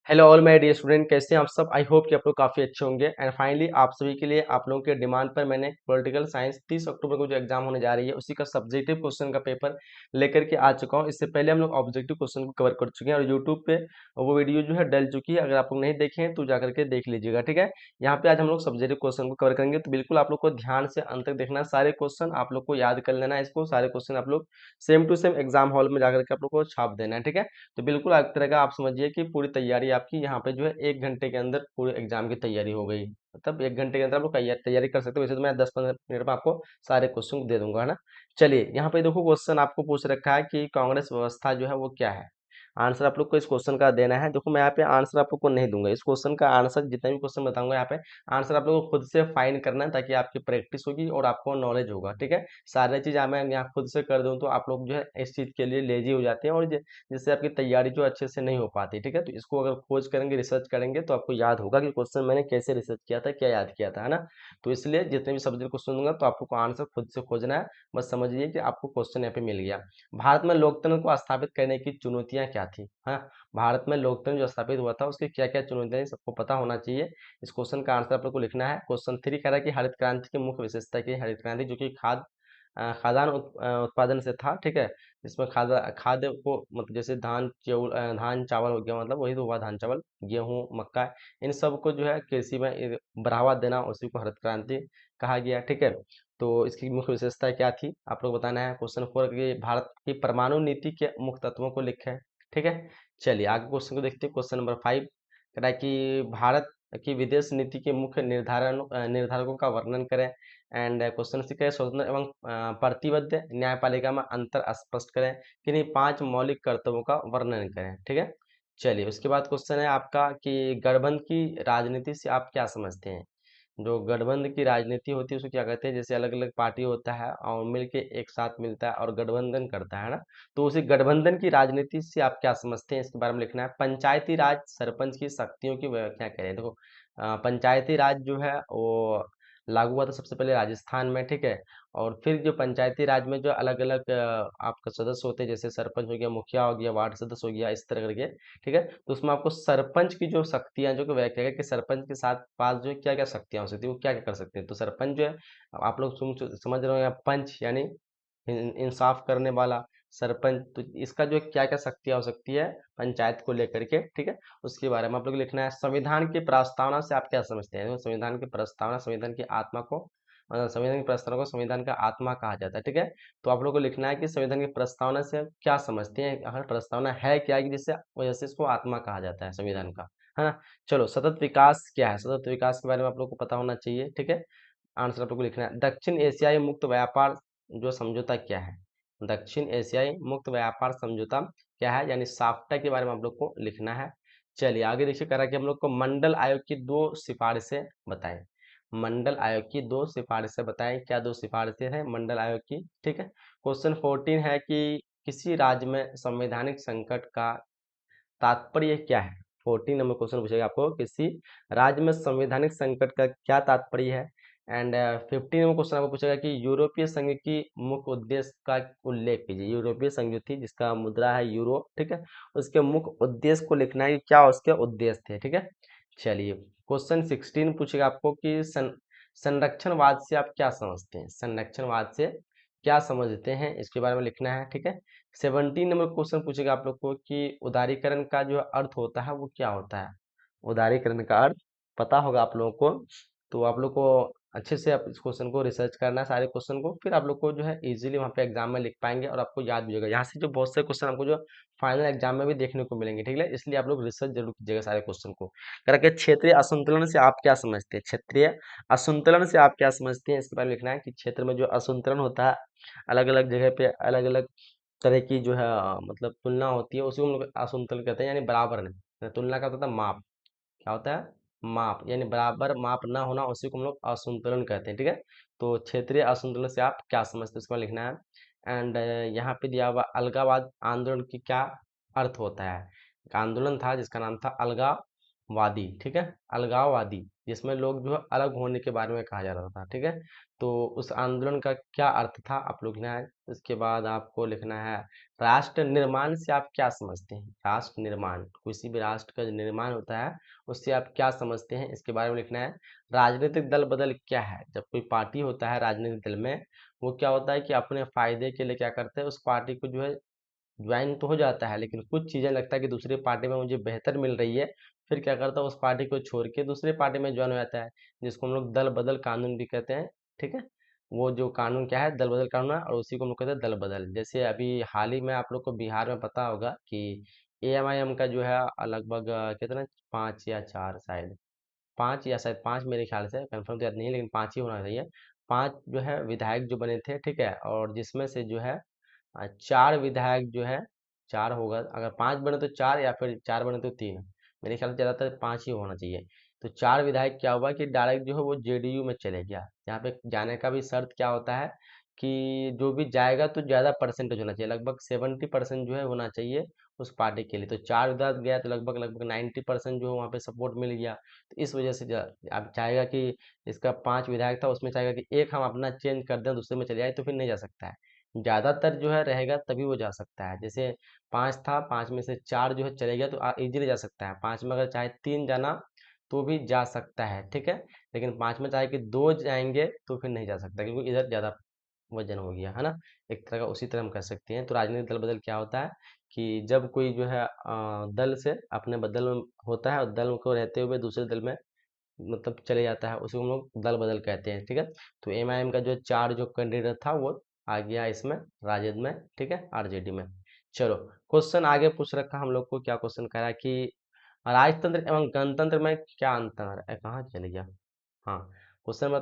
Hello all my dear student, कैसे हैं आप सब। आई होप कि आप लोग काफ़ी अच्छे होंगे। एंड फाइनली आप सभी के लिए आप लोगों के डिमांड पर मैंने पॉलिटिकल साइंस 30 अक्टूबर को जो एग्जाम होने जा रही है उसी का सब्जेक्टिव क्वेश्चन का पेपर लेकर के आ चुका हूं। इससे पहले हम लोग ऑब्जेक्टिव क्वेश्चन को कवर कर चुके हैं और यूट्यूब पे वो वीडियो जो है डल चुकी है। अगर आप लोग नहीं देखे हैं तो जा करके देख लीजिएगा, ठीक है। यहाँ पे आज हम लोग सब्जेक्टिव क्वेश्चन को कवर करेंगे, तो बिल्कुल आप लोग को ध्यान से अंत तक देखना है। सारे क्वेश्चन आप लोग को याद कर लेना है, इसको सारे क्वेश्चन आप लोग same to same exam hall में जाकर के आप लोग को छाप देना है, ठीक है। तो बिल्कुल एक तरह का आप समझिए कि पूरी तैयारी आपकी यहाँ पे जो है 1 घंटे के अंदर पूरे एग्जाम की तैयारी हो गई। मतलब 1 घंटे के अंदर आप लोग तैयारी कर सकते हो। वैसे तो मैं 10-15 मिनट में आपको सारे क्वेश्चन दे दूंगा, है ना। चलिए यहाँ पे देखो, क्वेश्चन आपको पूछ रखा है कि कांग्रेस व्यवस्था जो है वो क्या है। आंसर आप लोग को इस क्वेश्चन का देना है। देखो मैं यहाँ पे आंसर आप लोग को नहीं दूंगा, इस क्वेश्चन का आंसर जितना भी क्वेश्चन बताऊंगा यहाँ पे आंसर आप लोग को खुद से फाइंड करना है, ताकि आपकी प्रैक्टिस होगी और आपको नॉलेज होगा, ठीक है। सारी चीज़ मैं यहाँ खुद से कर दूँ तो आप लोग जो है इस चीज़ के लिए लेजी हो जाते हैं और जिससे आपकी तैयारी जो अच्छे से नहीं हो पाती, ठीक है। तो इसको अगर खोज करेंगे, रिसर्च करेंगे तो आपको याद होगा कि क्वेश्चन मैंने कैसे रिसर्च किया था, क्या याद किया था, है ना। तो इसलिए जितने भी सब्जेक्ट क्वेश्चन दूंगा तो आपको आंसर खुद से खोजना है। बस समझिए कि आपको क्वेश्चन यहाँ पे मिल गया। भारत में लोकतंत्र को स्थापित करने की चुनौतियां क्या थी, हाँ। भारत में लोकतंत्र जो स्थापित हुआ था उसकी क्या क्या चुनौतियां थी, सबको पता होना चाहिए। इस क्वेश्चन का आंसर आप लोग को लिखना है। क्वेश्चन 3 कह रहा है कि हरित क्रांति की मुख्य विशेषता की हरित क्रांति जो कि खाद्यान्न उत्पादन से था, ठीक है। इसमें खाद्य को मतलब जैसे धान चावल हो गया, मतलब वही तो हुआ, धान चावल गेहूं मक्का, इन सब को जो है कृषि में बढ़ावा देना, उसी को हरित क्रांति कहा गया, ठीक है। तो इसकी मुख्य विशेषता क्या थी आप लोग बताना है। क्वेश्चन 4 की भारत की परमाणु नीति के मुख्य तत्वों को लिखे, ठीक है। चलिए आगे क्वेश्चन को देखते हैं। क्वेश्चन नंबर 5 कह रहा है कि भारत की विदेश नीति के मुख्य निर्धारकों का वर्णन करें। एंड क्वेश्चन 6 है स्वतंत्र एवं प्रतिबद्ध न्यायपालिका में अंतर स्पष्ट करें। किन्हीं 5 मौलिक कर्तव्यों का वर्णन करें, ठीक है। चलिए उसके बाद क्वेश्चन है आपका कि गठबंधन की राजनीति से आप क्या समझते हैं। जो गठबंधन की राजनीति होती है उसको क्या कहते हैं। जैसे अलग अलग पार्टी होता है और मिलके एक साथ मिलता है और गठबंधन करता है ना। तो उसी गठबंधन की राजनीति से आप क्या समझते हैं, इसके बारे में लिखना है। पंचायती राज सरपंच की शक्तियों की व्याख्या करें। देखो पंचायती राज जो है वो लागू हुआ था सबसे पहले राजस्थान में, ठीक है। और फिर जो पंचायती राज में जो अलग अलग आपका सदस्य होते हैं, जैसे सरपंच हो गया, मुखिया हो गया, वार्ड सदस्य हो गया, इस तरह करके, ठीक है। तो उसमें आपको सरपंच की जो शक्तियां जो कि व्याख्या है कि सरपंच के साथ पास जो है क्या क्या शक्तियां हो सकती है, वो क्या क्या कर सकते हैं। तो सरपंच जो है आप लोग समझ रहे हो, या पंच यानी इंसाफ करने वाला सरपंच, तो इसका जो क्या क्या शक्तियां हो सकती है पंचायत को लेकर के, ठीक है। उसके बारे में आप लोग को लिखना है। संविधान की प्रस्तावना से आप क्या समझते हैं। तो संविधान की प्रस्तावना संविधान की आत्मा को संविधान की प्रस्तावना को संविधान का आत्मा कहा जाता है, ठीक है। तो आप लोग को लिखना है कि संविधान की प्रस्तावना से आप क्या समझते हैं, अगर प्रस्तावना है क्या कि जिससे वजह से इसको आत्मा कहा जाता है संविधान का, है ना। चलो सतत विकास क्या है, सतत विकास के बारे में आप लोग को पता होना चाहिए, ठीक है। आंसर आप लोग को लिखना है। दक्षिण एशियाई मुक्त व्यापार जो समझौता क्या है। दक्षिण एशियाई मुक्त व्यापार समझौता क्या है, यानी साफ्टा के बारे में आप लोग को लिखना है। चलिए आगे देखिए, कह रहा है कि हम लोग को मंडल आयोग की 2 सिफारिशें बताएं। मंडल आयोग की 2 सिफारिशें बताएं। क्या 2 सिफारिशें हैं मंडल आयोग की, ठीक है। क्वेश्चन 14 है कि किसी राज्य में संवैधानिक संकट का तात्पर्य क्या है। 14 नंबर क्वेश्चन पूछेगा आपको, किसी राज्य में संवैधानिक संकट का क्या तात्पर्य है। एंड 15 नंबर क्वेश्चन आपको पूछेगा कि यूरोपीय संघ की मुख्य उद्देश्य का उल्लेख कीजिए। यूरोपीय संघ जो थी जिसका मुद्रा है यूरो, ठीक है, उसके मुख्य उद्देश्य को लिखना है कि क्या उसके उद्देश्य थे, ठीक है। चलिए क्वेश्चन 16 पूछेगा आपको कि संरक्षणवाद से आप क्या समझते हैं। संरक्षणवाद से क्या समझते हैं, इसके बारे में लिखना है, ठीक है। 17 नंबर क्वेश्चन पूछेगा आप लोग को कि उदारीकरण का जो अर्थ होता है वो क्या होता है। उदारीकरण का अर्थ पता होगा आप लोगों को। तो आप लोग को अच्छे से आप इस क्वेश्चन को रिसर्च करना है, सारे क्वेश्चन को, फिर आप लोग को जो है इजीली वहाँ पे एग्जाम में लिख पाएंगे और आपको याद भी होगा। यहाँ से जो बहुत से क्वेश्चन आपको जो फाइनल एग्जाम में भी देखने को मिलेंगे, ठीक है। इसलिए आप लोग रिसर्च जरूर कीजिएगा सारे क्वेश्चन को। करके क्षेत्रीय असंतुलन से आप क्या समझते हैं। क्षेत्रीय असंतुलन से आप क्या समझते हैं, इसके बारे में लिखना है कि क्षेत्र में जो असंतुलन होता है, अलग अलग जगह पे अलग अलग तरह की जो है मतलब तुलना होती है, उसी को हम लोग असंतुलन कहते हैं, यानी बराबर नहीं। तुलना का होता है माप, क्या होता है माप, यानी बराबर माप ना होना, उसी को हम लोग असंतुलन कहते हैं, ठीक है। तो क्षेत्रीय असंतुलन से आप क्या समझते हैं उसको लिखना है। एंड यहाँ पे दिया हुआ अलगाववाद आंदोलन की क्या अर्थ होता है। एक आंदोलन था जिसका नाम था अलगाव वादी, ठीक है, अलगाववादी, जिसमें लोग जो है अलग होने के बारे में कहा जा रहा था, ठीक है। तो उस आंदोलन का क्या अर्थ था आप लोग लिखना है। उसके बाद आपको लिखना है राष्ट्र निर्माण से आप क्या समझते हैं। राष्ट्र निर्माण, किसी भी राष्ट्र का जो निर्माण होता है उससे आप क्या समझते हैं, इसके बारे में लिखना है। राजनीतिक दल बदल क्या है। जब कोई पार्टी होता है राजनीतिक दल में, वो क्या होता है कि अपने फायदे के लिए क्या करते हैं, उस पार्टी को जो है ज्वाइन तो हो जाता है, लेकिन कुछ चीज़ें लगता है कि दूसरी पार्टी में मुझे बेहतर मिल रही है, फिर क्या करता है उस पार्टी को छोड़ के दूसरी पार्टी में ज्वाइन हो जाता है, जिसको हम लोग दल बदल कानून भी कहते हैं, ठीक है। वो जो कानून क्या है, दल बदल कानून है, और उसी को हम लोग कहते हैं दल बदल। जैसे अभी हाल ही में आप लोग को बिहार में पता होगा कि एएमआईएम का जो है लगभग कितना, 5 या 4 शायद, 5 या शायद 5 मेरे ख्याल से, कंफर्म तो याद नहीं है, लेकिन 5 ही होना चाहिए। 5 जो है विधायक जो बने थे, ठीक है, और जिसमें से जो है 4 विधायक जो है, 4 होगा, अगर 5 बने तो 4, या फिर 4 बने तो 3। मेरे ख्याल से ज़्यादातर 5 ही होना चाहिए। तो 4 विधायक क्या हुआ कि डायरेक्ट जो है वो जेडीयू में चले गया। यहाँ पे जाने का भी शर्त क्या होता है कि जो भी जाएगा तो ज़्यादा परसेंटेज होना चाहिए, लगभग 70% जो है होना चाहिए उस पार्टी के लिए। तो 4 विधायक गया तो लगभग लगभग 90% जो है वहाँ पे सपोर्ट मिल गया। तो इस वजह से अब चाहेगा कि इसका 5 विधायक था, उसमें चाहेगा कि एक हम अपना चेंज कर दें, दूसरे में चले जाए, तो फिर नहीं जा सकता है। ज़्यादातर जो है रहेगा तभी वो जा सकता है। जैसे 5 था, 5 में से 4 जो है चले गया तो इजीली जा सकता है। 5 में अगर चाहे 3 जाना तो भी जा सकता है, ठीक है। लेकिन 5 में चाहे कि 2 जाएंगे तो फिर नहीं जा सकता, क्योंकि इधर ज़्यादा वजन हो गया है ना। एक तरह का उसी तरह हम कर सकते हैं। तो राजनीतिक दल बदल क्या होता है कि जब कोई जो है दल से अपने बदल में होता है और दल को रहते हुए दूसरे दल में मतलब चले जाता है, उसी को हम लोग दल बदल कहते हैं, ठीक है। तो एमआईएम का जो 4 जो कैंडिडेट था वो आ गया इसमें राजद में, ठीक है, आरजेडी में। चलो, क्वेश्चन आगे पूछ रखा हम लोग को, क्या क्वेश्चन कह रहा है कि राजतंत्र एवं गणतंत्र में क्या अंतर है। कहाँ चले गया, हाँ, क्वेश्चन नंबर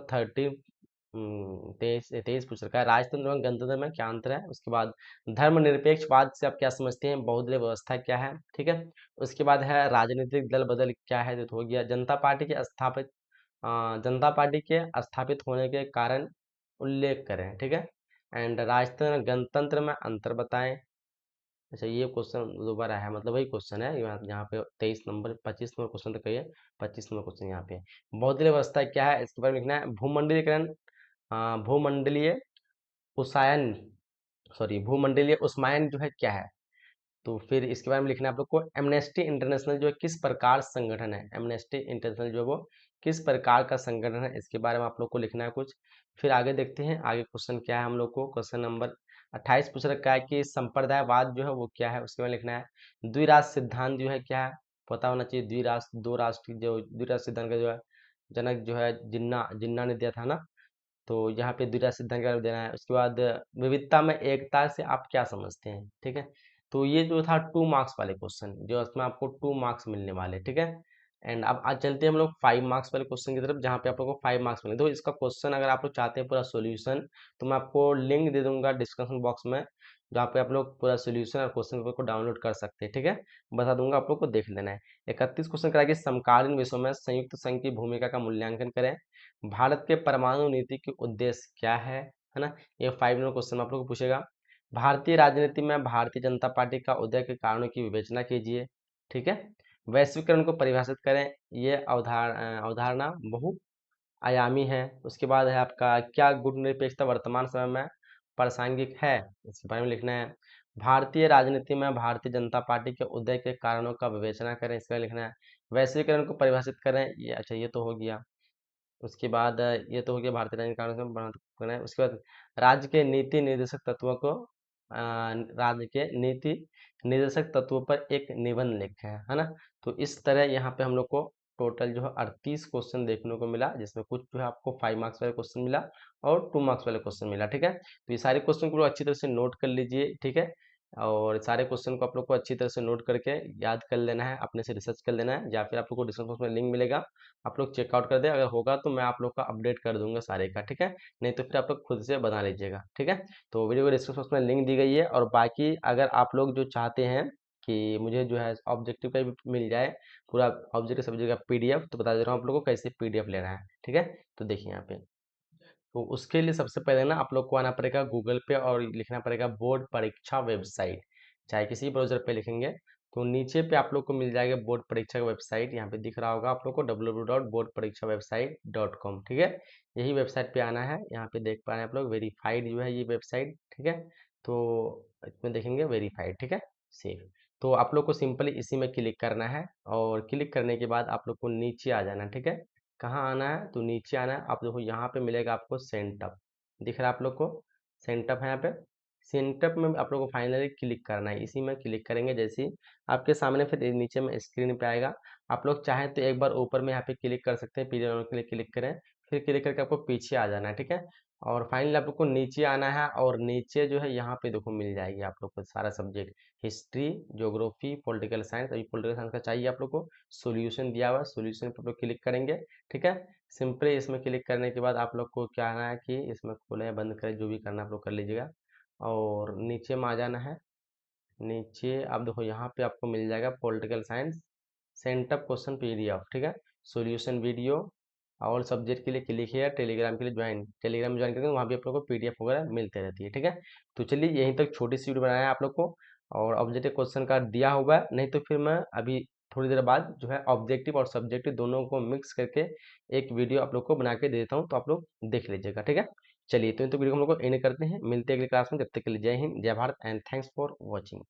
23 पूछ रखा है, राजतंत्र एवं गणतंत्र में क्या अंतर है। उसके बाद धर्मनिरपेक्षवाद से आप क्या समझते हैं, बहुदलीय व्यवस्था क्या है, ठीक है। उसके बाद है राजनीतिक दल बदल क्या है, तो हो गया जनता पार्टी के स्थापित होने के कारण उल्लेख करें, ठीक है। एंड राजतंत्र गणतंत्र में अंतर बताएं। अच्छा, ये क्वेश्चन दोबारा है, मतलब वही क्वेश्चन है यहाँ यहाँ पे 23 नंबर 25 नंबर क्वेश्चन तक है, 25 नंबर क्वेश्चन यहाँ पे। बहुदलीय व्यवस्था क्या है, इसके बारे में लिखना है। भूमंडलीकरण, भूमंडलीय उष्मायन, सॉरी, भूमंडलीय उष्मायन जो है क्या है। तो फिर इसके बारे में लिखना है आप लोग को। एमनेस्टी इंटरनेशनल जो है किस प्रकार संगठन है। एमनेस्टी इंटरनेशनल जो है वो किस प्रकार का संगठन है, इसके बारे में आप लोग को लिखना है कुछ। फिर आगे देखते हैं आगे क्वेश्चन क्या है हम लोग को। क्वेश्चन नंबर 28 पूछ रखा है कि संप्रदायवाद जो है वो क्या है, उसके बारे में लिखना है। द्विराष्ट्र सिद्धांत जो है क्या है, पता होना चाहिए। द्विराष्ट्र, दो राष्ट्र की जो द्विराष्ट्र सिद्धांत का जो है जनक जो है जिन्ना जिन्ना ने दिया था ना। तो यहाँ पे द्वितीय सिद्धांत का देना है। उसके बाद विविधता में एकता से आप क्या समझते हैं, ठीक है। तो ये जो था 2 मार्क्स वाले क्वेश्चन, जो इसमें आपको 2 मार्क्स मिलने वाले, ठीक है। एंड अब आज चलते हैं हम लोग 5 मार्क्स वाले क्वेश्चन की तरफ, जहाँ पे आप लोग को 5 मार्क्स मिले। तो इसका क्वेश्चन अगर आप लोग चाहते हैं पूरा सोल्यूशन, तो मैं आपको लिंक दे दूंगा डिस्क्रिप्शन बॉक्स में, जहाँ पे आप लोग पूरा सोल्यूशन और क्वेश्चन पेपर को डाउनलोड कर सकते हैं, ठीक है। बता दूंगा, आप लोग को देख लेना है। 31 क्वेश्चन करा कि समकालीन विश्व में संयुक्त संघ की भूमिका का मूल्यांकन करें। भारत के परमाणु नीति के उद्देश्य क्या है ना। ये 5 नंबर क्वेश्चन आप लोग को पूछेगा। भारतीय राजनीति में भारतीय जनता पार्टी का उदय के कारणों की विवेचना कीजिए, ठीक है। वैश्वीकरण को परिभाषित करें। ये अवधारणा बहुआयामी है। उसके बाद है आपका, क्या गुटनिरपेक्षता वर्तमान समय में प्रासंगिक है, इसके बारे में लिखना है। भारतीय राजनीति में भारतीय जनता पार्टी के उदय के कारणों का विवेचना करें, इसका लिखना है। वैश्वीकरण को परिभाषित करें, ये अच्छा, ये तो हो गया। उसके बाद ये तो हो गया भारतीय राजनीतिक कारणों से करना है। उसके बाद राज्य के नीति निर्देशक तत्वों को राज्य के नीति निर्देशक तत्वों पर एक निबंध लिखे है ना। तो इस तरह यहाँ पे हम लोग को टोटल जो है 38 क्वेश्चन देखने को मिला, जिसमें कुछ जो है आपको 5 मार्क्स वाले क्वेश्चन मिला और 2 मार्क्स वाले क्वेश्चन मिला, ठीक है। तो ये सारे क्वेश्चन को अच्छी तरह से नोट कर लीजिए, ठीक है। और सारे क्वेश्चन को आप लोग को अच्छी तरह से नोट करके याद कर लेना है, अपने से रिसर्च कर लेना है, या फिर आप लोग को डिस्क्रिप्शन बॉक्स में लिंक मिलेगा, आप लोग चेकआउट कर दें। अगर होगा तो मैं आप लोग का अपडेट कर दूंगा सारे का, ठीक है। नहीं तो फिर आप लोग खुद से बना लीजिएगा, ठीक है। तो वीडियो को डिस्क्रिप्शन बॉक्स में लिंक दी गई है। और बाकी अगर आप लोग जो चाहते हैं कि मुझे जो है ऑब्जेक्टिव का भी मिल जाए पूरा ऑब्जेक्टिव सब्जेक्ट का पीडीएफ, तो बता दे रहा हूँ आप लोग को कैसे पीडीएफ लेना है, ठीक है। तो देखिए यहाँ पे, तो उसके लिए सबसे पहले ना आप लोग को आना पड़ेगा गूगल पे और लिखना पड़ेगा बोर्ड परीक्षा वेबसाइट, चाहे किसी ब्राउजर पे लिखेंगे तो नीचे पे आप लोग को मिल जाएगा बोर्ड परीक्षा का वेबसाइट, यहाँ पे दिख रहा होगा आप लोग को www.boardparikshawebsite.com, ठीक है। यही वेबसाइट पे आना है, यहाँ पे देख पा रहे हैं आप लोग वेरीफाइड जो है ये वेबसाइट, ठीक है। तो इसमें देखेंगे वेरीफाइड, ठीक है, सेव। तो आप लोग को सिंपली इसी में क्लिक करना है और क्लिक करने के बाद आप लोग को नीचे आ जाना है, ठीक है। कहाँ आना है, तो नीचे आना है। आप देखो यहाँ पे मिलेगा आपको सेंटअप, दिख रहा है आप लोग को, सेंटअप है यहाँ पे। सेंटअप में आप लोग को फाइनली क्लिक करना है, इसी में क्लिक करेंगे जैसे ही आपके सामने फिर नीचे में स्क्रीन पे आएगा। आप लोग चाहें तो एक बार ऊपर में यहाँ पे क्लिक कर सकते हैं, पीरियड के लिए क्लिक करें, फिर क्लिक करके आपको पीछे आ जाना है, ठीक है। और फाइनली आप लोग को नीचे आना है और नीचे जो है यहाँ पे देखो मिल जाएगी आप लोग को सारा subject, history, geography, political science. अभी पॉलिटिकल साइंस का चाहिए आप लोग को, सॉल्यूशन दिया हुआ है, सॉल्यूशन पे आप लोग क्लिक करेंगे, ठीक है। सिंपली इसमें क्लिक करने के बाद आप लोग को क्या आना है कि इसमें खोलें बंद करें, जो भी करना आप लोग कर लीजिएगा और नीचे में आ जाना है। नीचे आप देखो यहाँ पे आपको मिल जाएगा political science sent up question PDF, ठीक है, सॉल्यूशन वीडियो। और सब्जेक्ट के लिए क्लिक है, टेलीग्राम के लिए ज्वाइन, टेलीग्राम में ज्वाइन करेंगे वहाँ भी आप लोग को पीडीएफ वगैरह मिलते रहती है, ठीक है। तो चलिए यहीं तक छोटी सी वीडियो बनाया है आप लोग को, और ऑब्जेक्टिव क्वेश्चन का दिया हुआ है, नहीं तो फिर मैं अभी थोड़ी देर बाद जो है ऑब्जेक्टिव और सब्जेक्टिव दोनों को मिक्स करके एक वीडियो आप लोग को बना के दे देता हूँ, तो आप लोग देख लीजिएगा, ठीक है। चलिए तो वीडियो को हम लोग को एंड करते हैं, मिलते हैं अगली क्लास में, जब तक के लिए जय हिंद, जय Bharat and thanks for watching.